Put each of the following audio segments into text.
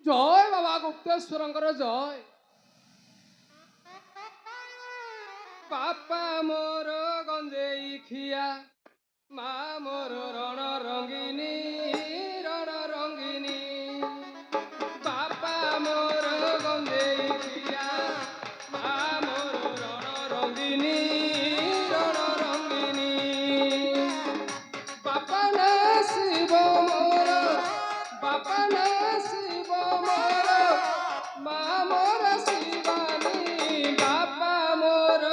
জয় বাবা গুপ্তেশ্বরঙ্কর জয়। বাপা মোর গঞ্জেই খিয়া, মা মোর রণ রঙ্গিনী, রণ রঙ্গিনী। বাপা মোর গঞ্জেই খিয়া, মা মোর রণ রঙ্গিনী, রণ রঙ্গিনী। বাপা না শিব মোর, বাপা না শিব মোর, মা মোর শিবানী। বাপা মোর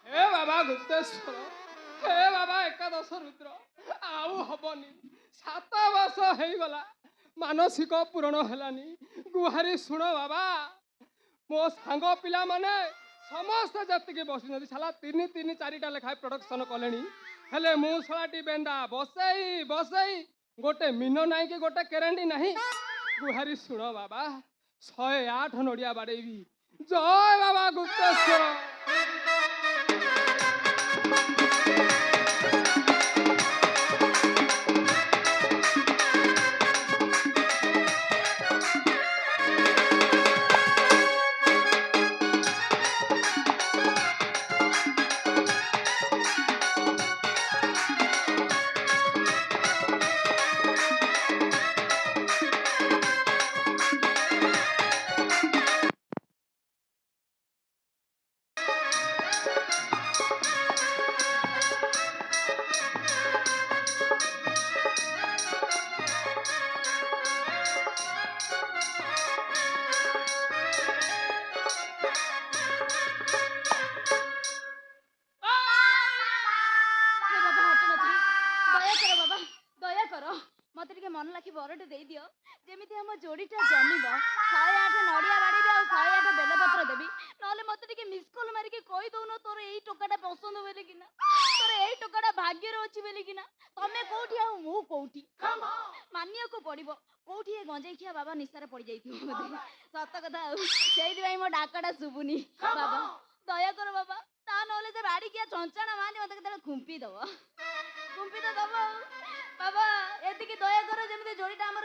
हे बाबा गुप्तेश्वर, हे बाबा एकादश रुद्र, आउ हबनी। 7 वर्ष ହେଇଗଲା, ମାନସିକ ପୂରଣ ହେଲାନି। ଗୁହାରି ଶୁଣ ବାବା, ମୋ ସାଙ୍ଗ ପିଲାମାନେ ସମସ୍ତେ ଯେତିକି ବସିଛନ୍ତି ସାଲା 3-4ଟା ଲେଖାଏଁ ପ୍ରଡକ୍ସନ କଲେଣି, ହେଲେ ମୁଁ ଶଳାଟି ବେନ୍ଦା ବସେଇ ବସେଇ ଗୋଟେ ମିନ ନାହିଁ କି ଗୋଟେ କେରେଣ୍ଡି ନାହିଁ। ଗୁହାରି ଶୁଣ ବାବା, 108 ନଡ଼ିଆ ବାଡ଼େଇବି। ଜୟ ବାବା ଗୁପ୍ତେଶ୍ୱର। मत मन लाखी बरटे दे दियो जेमिति हम जोड़ीटा जमिब 108 नड़िया बाड़ी आ 108 बेलपत्र देवी नले मत मिस कॉल मारिकी कही दौन तोर यही टोकाटा पसंद बोली कि तोर यही टोकाटा भाग्यर अच्छी बोली कि तमें कौटी आ मु कौटी मानिया को पड़ो कौटी गंजेई खिया बाबा निशारे पड़ जाइए सत कथा से मो डाकटा शुभुनी बाबा दया कर बाबा ता नले से बाड़ी किया चंचाणा मानी मत खुंपी दब खुंपी तो दब बाबा एतिकी दया कर जेमिति जोड़ीटा हमर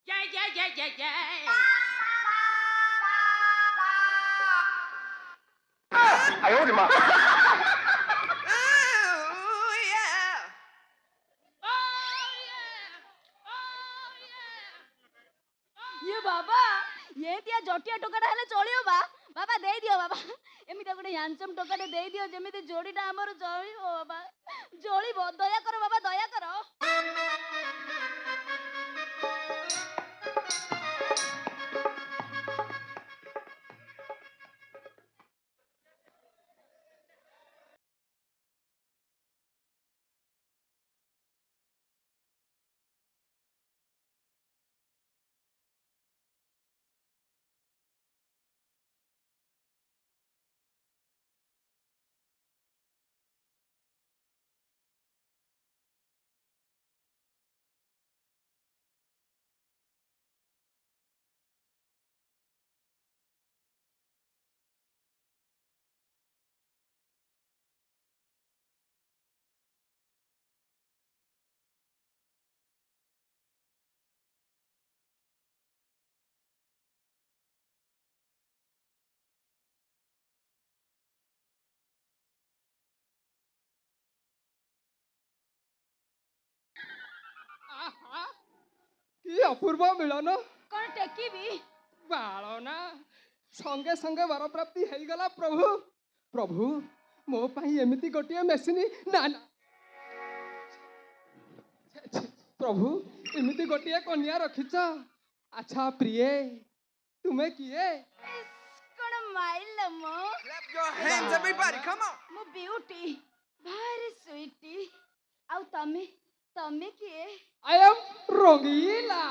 जय जय जय जय जय आयो रे मां ये बाबा ये दिया जटिया टोकाटा हेले चलियो बाबा दे दियो बाबा एमिति गोटे हैंडसम टोकाटे दे दियो जेमिति जोड़ीटा हमर जळिबो बाबा जळिबो दया करो बाबा दया करो कि अपूर्व मिलन कौन टेकीबी बाळना संगे संगे वर प्राप्ति हो गला। प्रभु प्रभु मो पाई एमिति गोटे मेसिन ना ना ପ୍ରଭୁ ଏମିତି ଗୋଟିଏ କନ୍ୟା ରଖିଛ। ଆଚ୍ଛା ପ୍ରିୟେ ତୁମେ କିଏ? କଣ ମାଇଲ ମୋ Clap your hands, everybody. Come on. ମୁଁ ବିୟୁଟି ଭାରି ସୁଇଟି। ଆଉ ତମେ ତମେ କିଏ? I M Rangila.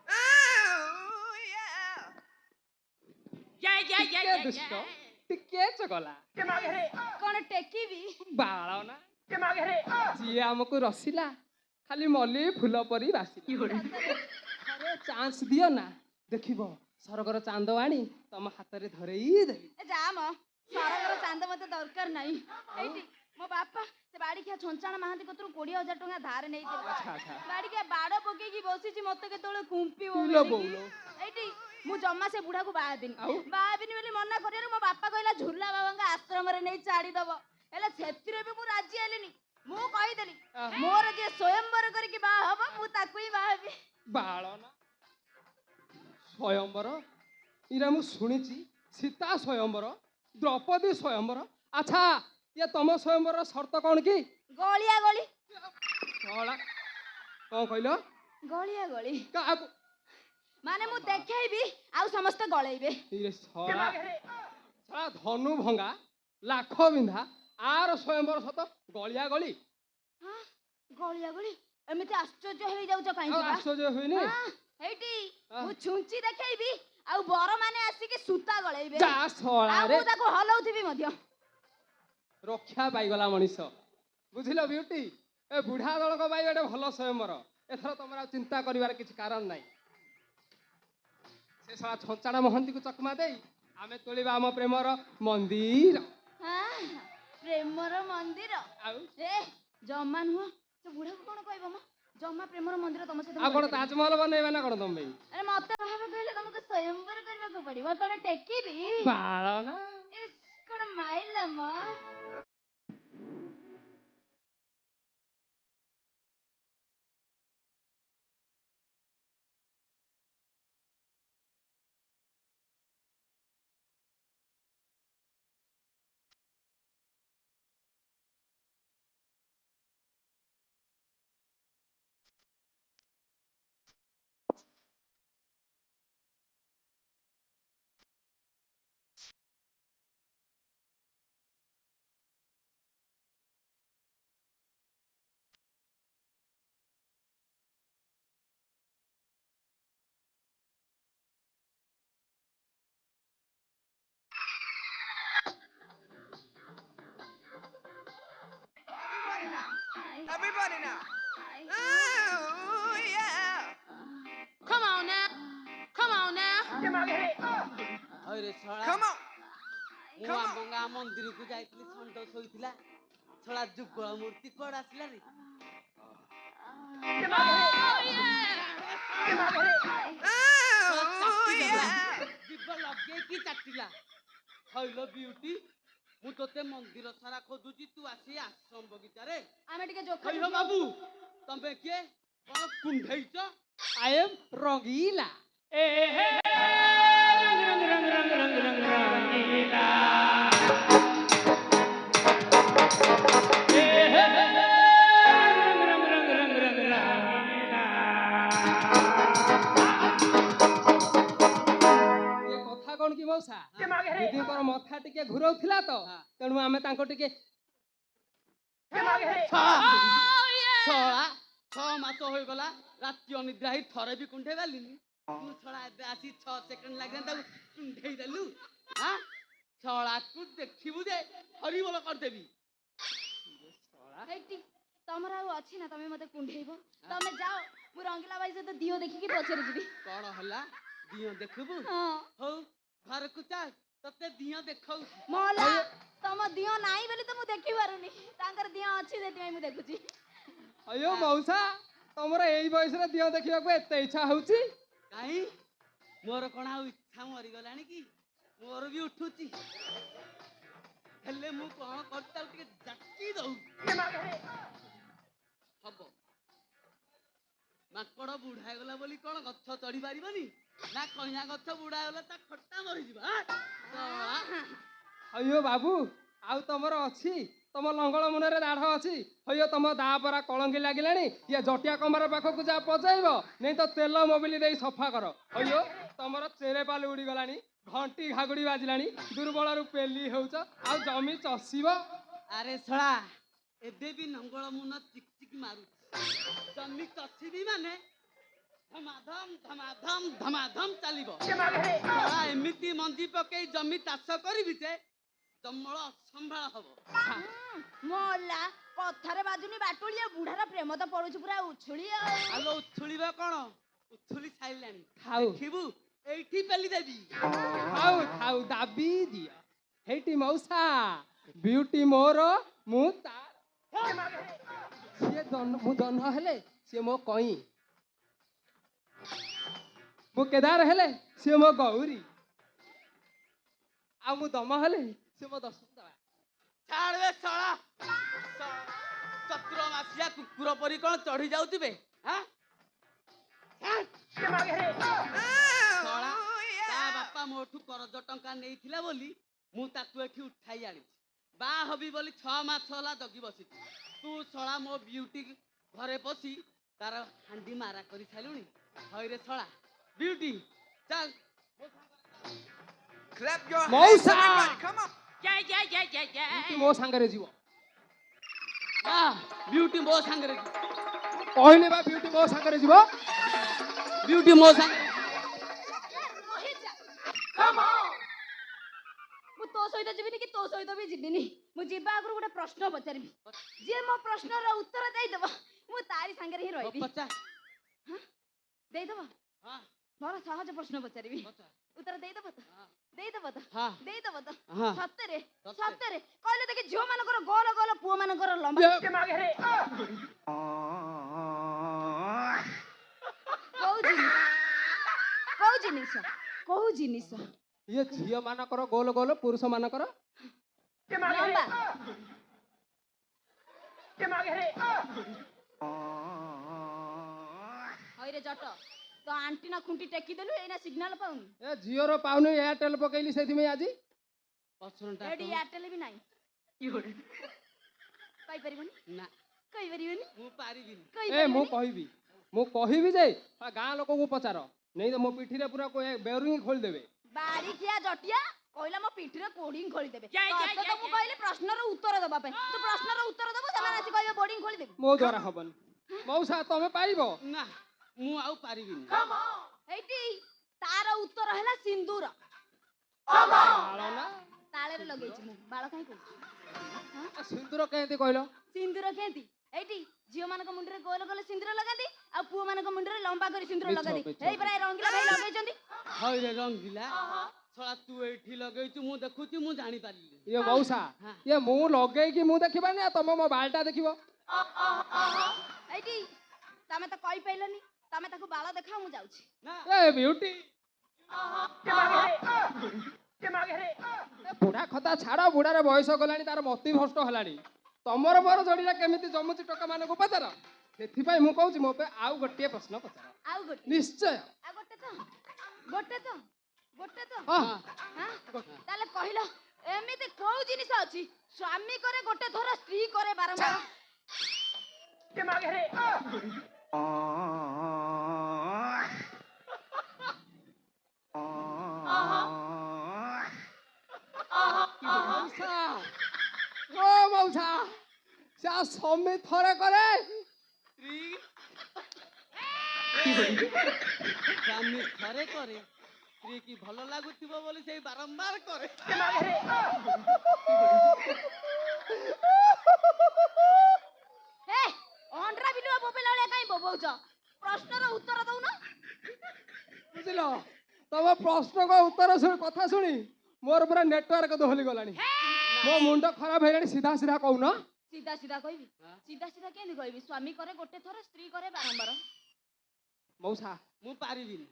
Oh, yeah. ଟିକେ ଦୁଷ୍ଟ ଟିକେ ଚଗଲା କଣ ଟେକିବି? ବାଳ ନା ଯିଏ ଆମକୁ ରସିଲା ଖାଲି ମଲ୍ଲି ଫୁଲ ପରି ବାସିଲା। ଥରେ ଚାନ୍ସ ଦିଅ ନା ଦେଖିବ ସରଗର ଚାନ୍ଦ ଆଣି ତମ ହାତରେ ଧରେଇ ଦେବି। ଏ ଯା ମ ସରଗର ଚାନ୍ଦ ମତେ ଦରକାର ନାହିଁ। ଏଇଠି ମୋ ବାପା ସେ ବାଡ଼ିଖିଆ ଛଞ୍ଚାଣ ମହାନ୍ତି କତରୁ 20,000 ଟଙ୍କା ଧାର ନେଇଥିଲା। ଆଚ୍ଛା ଆଚ୍ଛା ବାଡ଼ିଖିଆ ବାଡ଼ ପକେଇକି ବସିଛି ମତେ କେତେବେଳେ କୁମ୍ପିବ କିଲୋ ବୋଲିକି। ବୋଉଲୋ। ଏଇଠି ମୁଁ ଜମା ସେ ବୁଢ଼ାକୁ ବାହା ହେବିନି। ଆଉ? ବାହା ହେବିନି ବୋଲି ମନା କରିବାରୁ ମୋ ବାପା କହିଲା ଝୁଲା ବାବାଙ୍କ ଆଶ୍ରମରେ ନେଇ ଛାଡ଼ିଦବ। ହେଲେ ସେଥିରେ ବି ମୁଁ ରାଜି ହେଲିନି। ମୁଁ କହିଦେଲି ମୋର ଯିଏ ସ୍ୱୟଂବର କରିକି ବାହା ହବ ମୁଁ ତାକୁ ହିଁ ବାହା ହେବି। ବାଳ ନା ସ୍ୱୟଂବର ଇରା ମୁଁ ଶୁଣିଛି ସୀତା ସ୍ୱୟଂବର ଦ୍ରୌପଦୀ ସ୍ୱୟଂବର। ଆଚ୍ଛା ଇଏ ତମ ସ୍ୱୟଂବରର ସର୍ତ୍ତ କ'ଣ କି? ଗଳିଆ ଗଳି ଶଳା କ'ଣ କହିଲ? ଗଳିଆ ଗଳି କାହାକୁ? ମାନେ ମୁଁ ଦେଖେଇବି ଆଉ ସମସ୍ତେ ଗଳେଇବେ। ଇରେ ଶଳା ଶଳା ଧନୁ ଭଙ୍ଗା ଲାଖ ବିନ୍ଧା ଆର ସ୍ୱୟଂବର ସତ ଗଳିଆ ଗଳି। ହଁ ଗଳିଆ ଗଳି ଏମିତି ଆଶ୍ଚର୍ଯ୍ୟ ହେଇଯାଉଛ ଆଉ କାହିଁକି ବା? ଆଶ୍ଚର୍ଯ୍ୟ ହୁଏନି? ଏଇଠି ମୁଁ ଛୁଞ୍ଚି ଦେଖେଇବି ଆଉ ବରମାନେ ଆସିକି ସୂତା ଗଳେଇବେ। ଯା ଆଉ ଶଳାରେ ମୁଁ ତାକୁ ହଲଉଥିବି ମଧ୍ୟ। ରକ୍ଷା ପାଇଗଲା ମଣିଷ। ବୁଝିଲ ବିୟୁଟି ଏ ବୁଢ଼ା ଦଳଙ୍କ ପାଇଁ ଗୋଟେ ଭଲ ସ୍ୱୟଂବର। ଏଥର ତମର ଆଉ ଚିନ୍ତା କରିବାର କିଛି କାରଣ ନାହିଁ। ସେ ଶଳା ଛଞ୍ଚାଣ ମହାନ୍ତିକୁ ଚକମା ଦେଇ ଆମେ ତୋଳିବା ଆମ ପ୍ରେମର ମନ୍ଦିର। ହଁ ପ୍ରେମର ମନ୍ଦିର ଆଉ ଏ ଜମା ନୁହଁ। ସେ ବୁଢ଼ାକୁ କଣ କହିବ ମ? ଜମା ପ୍ରେମର ମନ୍ଦିର ତମ ସହିତ ଆଉ ମୁଁ କ'ଣ କରିପାରିବିନି। ତାଜମହଲ ବନେଇବା ନା କ'ଣ ତମ ପାଇଁ? ଆରେ ମତେ ବାହା କହିଲେ ତମକୁ ସ୍ୱୟଂବର କରିବାକୁ ପଡିବ। କଣ ଟେକିବି? ବାଳ ନା ଇସ୍, କଣ ମାଇଲ ମ? Everybody now. Oh, yeah. Come on now. Come on now. ହଇରେ ଶଳା Come on. ମୁଁ come on. ଆମ ଗାଁ ମନ୍ଦିରକୁ ଯାଇଥିଲି ଷଣ୍ଢ ଶୋଇଥିଲା ଶଳା ଯୁଗଳ ମୂର୍ତ୍ତି କୁଆଡେ ଆସିଲା ରେ Oh, yeah. ଯିବ ଲଗେଇକି ଚାଟିଲା ହଇଲୋ ବିୟୁଟି ମୁଁ ତୋତେ ମନ୍ଦିର ସାରା ଖୋଜୁଛି ତୁ ଆସି ଆଶ୍ରମ ବଗିଚାରେ ଆମେ ଟିକେ ଯୋଗ ହଇଲୋ ବାବୁ ତମେ କିଏ କଣ କୁଣ୍ଢେଇଛ ଆଇ ଏମ୍ ରଙ୍ଗିଲା। ଏ କଥା କ'ଣ କି ମଉସା ଦିଦିଙ୍କର ମଥା ଟିକେ ଘୁରଉଥିଲା ତ ତେଣୁ ଆମେ ତାଙ୍କୁ ଟିକେ ଶଳା 6 ମାସ ହୋଇଗଲା ରାତି ଅନିଦ୍ରା ହେଇ ଥରେ ବି କୁଣ୍ଢେଇ ପାରିଲିନି ତୁ ଶଳା ଏବେ ଆସି 6 ସେକେଣ୍ଡ ଲାଗିଲା ତାକୁ କୁଣ୍ଢେଇ ଦେଲୁ ହାଁ ଶଳାକୁ ଦେଖିବୁ ଯେ ହରିବୋଲ କରିଦେବି ଏଇଠି ତମର ଆଉ ଅଛି ନା ତମେ ମତେ କୁଣ୍ଢେଇବ? ତମେ ଯାଅ ମୁଁ ରଙ୍ଗିଲା ଭାଇ ସହିତ ଦିଅ ଦେଖିକି ପଛରେ ଯିବି। କଣ ହେଲା ଦିଅ ଦେଖିବୁ ହଁ ହଉ ଘରକୁ ଚାଲ ତତେ ଦିଅ ଦେଖଉଛି ମଲା ତମ ଦିଅ ନାହିଁ ବୋଲି ତ ମୁଁ ଦେଖି ପାରୁନି। ତାଙ୍କର ଦିଅ ଅଛି ସେଥିପାଇଁ ମୁଁ ଦେଖୁଛି। ଅୟୋ ମଉସା ତମର ଏଇ ବୟସରେ ଦିଅ ଦେଖିବାକୁ ଏତେ ଇଚ୍ଛା ହଉଛି? କାହିଁ ମୋର କଣ ଆଉ ଇଚ୍ଛା ମରିଗଲାଣି କି ମୋର ବି ଉଠୁଛି ହେଲେ ମୁଁ କଣ କରୁଛି ତାକୁ ଟିକେ ଜାକି ଦଉ ହବ ବୁଢା ହେଇଗଲା ବୋଲି କଣ ଗଛ ଚଢି ପାରିବନି ନା କଇଁଆ ଗଛ ବୁଢା ହେଇଗଲା ତା ଖଟା ମରିଯିବ ଅಯ್ୟୋ ବାବୁ ଆଉ ତମର ଅଛି ତମ ଲଙ୍ଗଳ ମୁନରେ ଦାଢ ଅଛି ଅಯ್ୟୋ ତମ ଦା ପରା କଳଙ୍କି ଲାଗିଲାଣି ଇଏ ଜଟିଆ କମାର ପାଖକୁ ଯା ପଚାଇବ ନେଇ ତ ତେଲ ମୋବିଲି ଦେଇ ସଫା କର ଅಯ್ୟୋ ତମର ଚେରେପାଲ ଉଡିଗଲାଣି ଘଣ୍ଟି ଘାଗୁଡି ବାଜିଲାଣି ଦୁର୍ବଳରୁ ପେଲି ହେଉଛ ଆଉ ଜମି ଚଷିବ। ଆରେ ଶଳା ଏବେ ବି ନଙ୍ଗଳ ମୁନ ଚିକ୍ ଚିକ୍ ମାରୁଛି ଜମି ଚଷିବି ମାନେ ଧମାଧମ ଧମାଧମ ଧମାଧମ ଚାଲିବ ଶଳା ଏମିତି ମଞ୍ଜି ପକେଇ ଜମି ଚାଷ କରିବି ଯେ ତମଳ ଅସମ୍ଭାଳ ହବ। ମଲା କଥାରେ ବାଜୁନି ବାଟୁଳିଆ ବୁଢାର ପ୍ରେମ ତ ପଡୁଛି ପୁରା ଉଛୁଳି ଆଉ। ଆଲୋ ଉଛୁଳିବ କଣ ଉଛୁଳି ସାଇଲାଣି ଥାଉ ଦେଖିବୁ ଏଇଠି ପେଲି ଦେବି। ଥାଉ ଥାଉ ଦାବି ଦିଅ ହେଇଟି ମଉସା ବିୟୁଟି ମୋର ମୁଁ ମୁଁ ଜହ୍ନ ହେଲେ ସିଏ ମୋ କଇଁ ମୁଁ କେଦାର ହେଲେ ସିଏ ମୋ ଗୌରୀ ଆଉ ମୁଁ ଦମ ହେଲେ ସିଏ ମୋ ଦଶମା। ଛାଡ଼ବେ ଶଳା ଚତୁର ମାସିଆ କୁକୁର ପରି କଣ ଚଢି ଯାଉଥିବେ ଶଳା ତା ବାପା ମୋଠୁ କରଜ ଟଙ୍କା ନେଇଥିଲା ବୋଲି ମୁଁ ତାକୁ ଏଠି ଉଠାଇ ଆଣିଛି ବାହା ହବି ବୋଲି 6 ମାସ ହେଲା ଜଗି ବସିଛି ତୁ ଶଳା ମୋ ବିୟୁଟି ଘରେ ପଶି ତାର ହାଣ୍ଡି ମାରା କରି ସାରିଲୁଣି ହଇରେ ଶଳା ବିୟୁଟି ଚାଲ Clap your hands, Mousa! everybody. Come on. ମୋ ସାଙ୍ଗରେ ଯିବ ବିୟୁଟି ମୋ ସାଙ୍ଗରେ କହିଲେ ବା ବିୟୁଟି ମୋ ସାଙ୍ଗରେ ଯିବ ବିୟୁଟି ମୋ ସାଙ୍ଗରେ ମୁଁ ତୋ ସହିତ ଯିବିନି କି ତୋ ସହିତ ବି ଯିବିନି ମୁଁ ଯିବା ଆଗରୁ ଗୋଟେ ପ୍ରଶ୍ନ ପଚାରିବି ଯିଏ ମୋ ପ୍ରଶ୍ନର ଉତ୍ତର ଦେଇଦବ ମୁଁ ତାରି ସାଙ୍ଗରେ ହିଁ ରହିବି। ଦେଇଦବ ହଁ ମୋର ସହଜ ପ୍ରଶ୍ନ ପଚାରିବି ପଚାର। ଉତ୍ତର ଦେଇଦବ ତ ଦେଇଦବ ତ ହଁ। ଦେଇଦବ ତ ହଁ। ସତରେ ସତରେ। ସତରେ କହିଲେ ଦେଖି ଝିଅ ମାନଙ୍କର ଗୋଲ ଗୋଲ ପୁଅ ମାନଙ୍କର ଲମ୍ବା କୋଉ ଜିନିଷ ଇଏ ଝିଅ ମାନଙ୍କର ଗୋଲ ଗୋଲ ପୁରୁଷ ମାନଙ୍କର ଲମ୍ବା ହଇରେ ଜଟ ତ ଆଣ୍ଟିନା ଖୁଣ୍ଟି ଟେକି ଦେଲୁ ଏଇନା ସିଗ୍ନାଲ ପାଉନି ଏ ଝିଅର ପାଉନି ଏୟାରଟେଲ ପକେଇଲି ସେଇଥିପାଇଁ ଆଜି ଏଠି ଏୟାରଟେଲ ବି ନାହିଁ କହିପାରିବନି ନା କହିପାରିବନି ମୁଁ ପାରିବିନି ଏ ମୁଁ କହିବି ଯେ ଗାଁ ଲୋକଙ୍କୁ ପଚାର ନେଇ ତ ମୋ ପିଠିରେ ପୁରା ବେରିଂ ଖୋଲିଦେବେ ବାଡି ଖିଆ ଜଟିଆ କହିଲା ମୋ ପିଠିରେ କୋଡିଂ ଖୋଲିଦେବେ ତତେ ତ ମୁଁ କହିଲି ପ୍ରଶ୍ନର ଉତ୍ତର ଦେବା ପାଇଁ ତୁ ପ୍ରଶ୍ନର ଉତ୍ତର ଦେବୁ ସେମାନେ ଆସି କହିବେ ବୋର୍ଡିଂ ଖୋଲିଦେବି ମୋ ଦ୍ୱାରା ହବନି ମଉସା ତମେ ପାଇବ ନା ମୁଁ ଆଉ ପାରିବିନି ଏଇଠି ତାର ଉତ୍ତର ହେଲା ସିନ୍ଦୁର ତାଳରେ ଲଗେଇଛି ମୁଁ ବାଳ କାହିଁ କହୁଛି ସିନ୍ଦୁର କେମିତି କହିଲ ସିନ୍ଦୁର କେନ୍ତି ଏଇଠି ଝିଅ ମାନଙ୍କ ମୁଣ୍ଡରେ ଗୋଲ ଗୋଲ ସିନ୍ଦୁର ଲଗାନ୍ତି ଆଉ ପୁଅ ମାନଙ୍କ ମୁଣ୍ଡରେ ଲମ୍ବା କରି ସିନ୍ଦୁର ମିଛ, ଲଗାନ୍ତି ମିଛ। ଏଇ ପରା ରଙ୍ଗିଲା ଭାଇ ଲଗେଇଛନ୍ତି ହଇରେ ରଙ୍ଗିଲା ଶଳା ତୁ ଏଇଠି ଲଗେଇଛୁ ମୁଁ ଦେଖୁଛି ମୁଁ ଜାଣିପାରିଲି ଇଏ ମଉସା ଇଏ ମୁଁ ଲଗେଇକି ମୁଁ ଦେଖିବାନି ଆଉ ତମେ ମୋ ବାଳଟା ଦେଖିବ ଏଇଠି ତମେ ତ କହିପାରିଲନି ତମେ ତାକୁ ବାଳ ଦେଖାଅ ମୁଁ ଯାଉଛି ଏ ବିୟୁଟି ବୁଢା କଥା ଛାଡ ବୁଢାର ବୟସ ଗଲାଣି ତାର ମତି ଭ୍ରଷ୍ଟ ହେଲାଣି ତମର ମୋର ଯୋଡିଟା କେମିତି ଜମୁଛି ଟୋକା ମାନଙ୍କୁ ପଚାର ସେଥିପାଇଁ ମୁଁ କହୁଛି ମୋ ପାଇଁ ଆଉ ଗୋଟିଏ ପ୍ରଶ୍ନ ପଚାର ଆଉ ଗୋଟେ ନିଶ୍ଚୟ ଆଉ ଗୋଟେ ତ ହଁ ତାହେଲେ କହିଲ ଏମିତି କୋଉ ଜିନିଷ ଅଛି ସ୍ୱାମୀ କରେ ଗୋଟେ ଥର ସ୍ତ୍ରୀ କରେ ବାରମ୍ବାର ମଉସା ସେ ସ୍ୱାମୀ ଥରେ କରେ ସ୍ୱାମୀ ଥରେ କରେ ସ୍ତ୍ରୀ କି ଭଲ ଲାଗୁଥିବ ବୋଲି ସେଇ ବାରମ୍ବାର କରେ ଅଣ୍ଡରା ବିଲୁଆ ବୋବେଲା ଭଳିଆ କାଇଁ ବୋବଉଛ ପ୍ରଶ୍ନର ଉତ୍ତର ଦଉନ ବୁଝିଲ ତମ ପ୍ରଶ୍ନଙ୍କ ଉତ୍ତର କଥା ଶୁଣି ମୋର ପୁରା ନେଟୱାର୍କ ଦୋହଲି ଗଲାଣି ମୋ ମୁଣ୍ଡ ଖରାପ ହେଇଗଲାଣି ସିଧା ସିଧା କହୁନ ସିଧା ସିଧା କହିବି ସିଧା ସିଧା କେମିତି କହିବି ସ୍ୱାମୀ କରେ ଗୋଟେ ଥର ସ୍ତ୍ରୀ କରେ ବାରମ୍ବାର ମଉସା ମୁଁ ପାରିବିନି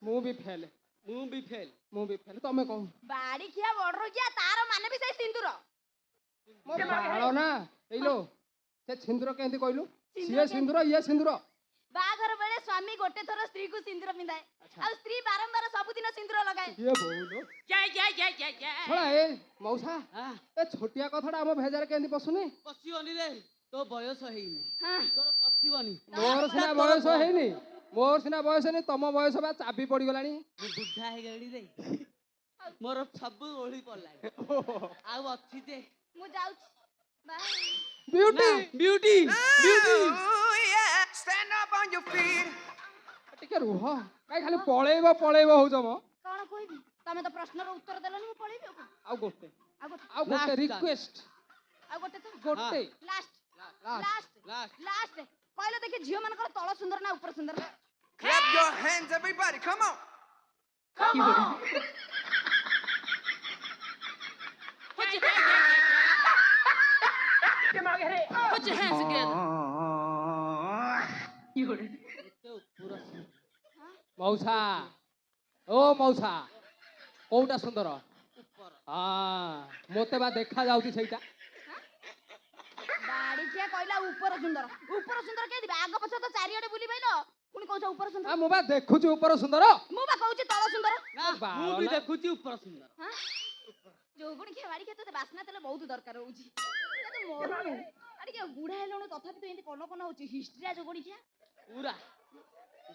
ମୁଁ ବି ଫେଲ ତମେ କହୁ ବାଡି ଖିଆ ବଡର ଖିଆ ତାର ମାନେ ବି ସେଇ ସିନ୍ଦୁର ମୋ ବାଳ ନା ଏଇଲୋ ସେ ସିନ୍ଦୁର କେମିତି କହିଲୁ ସିଏ ସିନ୍ଦୁର ଇଏ ସିନ୍ଦୁର ବାହାଘର ବେଳେ ସ୍ୱାମୀ ଗୋଟେ ଥର ସ୍ତ୍ରୀକୁ ସିନ୍ଦୁର ପିନ୍ଧାଏ ଆଉ ସ୍ତ୍ରୀ ବାରମ୍ବାର ସବୁଦିନ ସିନ୍ଦୁର ଲଗାଏ। କିଏ ବୋଉଲୋ ଶଳା ଏ ମଉସା ହଁ ଏ ଛୋଟିଆ କଥାଟା ଆମ ଭେଜାରେ କେମିତି ପଶୁନି? ପଶିବନି ରେ ତୋ ବୟସ ହେଇନି ହଁ ତୋର ପଶିବନି ମୋର ସିନା ବୟସ ହେଇନି, ମୋର ସିନା ବୟସ ହେଇନି, ତମ ବୟସ ବା ଚାବି ପଡିଗଲାଣି। ମୁଁ ବୁଢା ହେଇଗଲିଣି ରେ ମୋର ସବୁ ଓଳି ପଡିଲାଣି ଆଉ ଅଛି ଯେ ମୁଁ ଯାଉଛି bye. Beauty beauty beauty Ooh, yeah. Stand up on your feet. ଟିକେ ରୁହ, କାଇଁ ଖାଲି ପଳେଇବ ପଳେଇବ ହଉଛ ମ? କଣ କହିବି? ତମେ ତ ପ୍ରଶ୍ନର ଉତ୍ତର ଦେଲନି, ମୁଁ ପଳେଇବି ଆଉ କଣ? ଆଉ ଗୋଟେ ଆଉ ଗୋଟେ ଆଉ ଗୋଟେ Last ରିକ୍ୱେଷ୍ଟ ଆଉ ଗୋଟେ ତ ଗୋଟେ last last. Last last last କହିଲ ଦେଖି ଝିଅ ମାନଙ୍କର ତଳ ସୁନ୍ଦର ନା ଉପର ସୁନ୍ଦର? Clap your hands, everybody. Come on. Put your hands together. ଏତେ ଉପର ମଉସା ଓ ମଉସା କୋଉଟା ସୁନ୍ଦର? ଉପର ହଁ ମତେ ବା ଦେଖା ଯାଉଛି ସେଇଟା। ବାଡ଼ିଖିଆ କହିଲା ଉପର ସୁନ୍ଦର କେମିତି ଦିବା? ଆଗ ପଛ ତ ଚାରିଆଡେ ବୁଲି ପାଇଲ ପୁଣି କହୁଛ ଉପର ଆ ସୁନ୍ଦର? ମୁଁ ବା ଦେଖୁଛି ଉପର ସୁନ୍ଦର। ମୁଁ ବା କହୁଛି ତଳ ସୁନ୍ଦର। ନା ମୁଁ ବି ଦେଖୁଛି ଉପର ସୁନ୍ଦର ହାଁ ଯୋଗୁଣି ଖିଆ ବାଡ଼ିଖିଆ ତତେ ବାସ୍ନା ତେଲ ବହୁତ ଦରକାର ହଉଛି। ତତେ ମରୁନୁ ଟିକେ ବୁଢା ହେଲୁଣି ତଥାପି ତୁ ଏମିତି କନ କନ ହଉଛି ହିଷ୍ଟ୍ରିଆ ଯୋଗୁଣି ଖିଆ। ପୁରା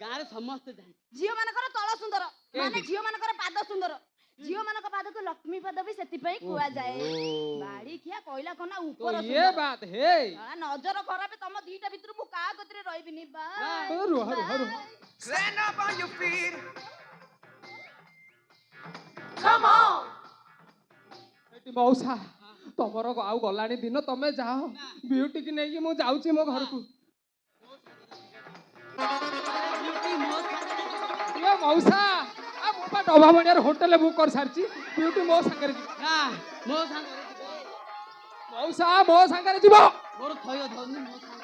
ଗାଁରେ ସମସ୍ତେ ଜାଣି ଝିଅ ମାନଙ୍କର ତଳ ସୁନ୍ଦର ମାନେ କେମିତି? ଝିଅ ମାନଙ୍କର ପାଦ ସୁନ୍ଦର। ଝିଅ ମାନଙ୍କ ପାଦକୁ ଲକ୍ଷ୍ମୀ ପାଦ ବି ସେଥିପାଇଁ କୁହାଯାଏ। ବାଡ଼ିଖିଆ କହିଲା କନା तो ଉପର ये ସୁନ୍ଦର। बात है। ନଜର ଖରାପ ତମ ଦିଟା ଭିତରୁ ମୁଁ କାହା କତିରେ ରହିବିନି। ବାଏ रुह रुह रुह Stand up on your feet. Come on. ଏଠି ମଉସା ତମର ଆଉ ଗଲାଣି ଦିନ, ତମେ ଯାଅ ବିୟୁଟି କି ନେଇକି ମୁଁ ଯାଉଛି ମୋ ଘରକୁ। ବିୟୁଟି ମୋ ସାଙ୍ଗରେ ଏ ମଉସା ଆ ମୁଁ ବା ଡଭାମଣିଆର ହୋଟେଲ ବୁକ୍ କରି ସାରିଛି, ବିୟୁଟି ମୋ ସାଙ୍ଗରେ ଯିବ। ନା ମୋ ସାଙ୍ଗରେ ଯିବେ। ମଉସା ମୋ ସାଙ୍ଗରେ ଯିବ। ମୋର ଥୟ ଧରୁନି ମୋ ସାଙ୍ଗରେ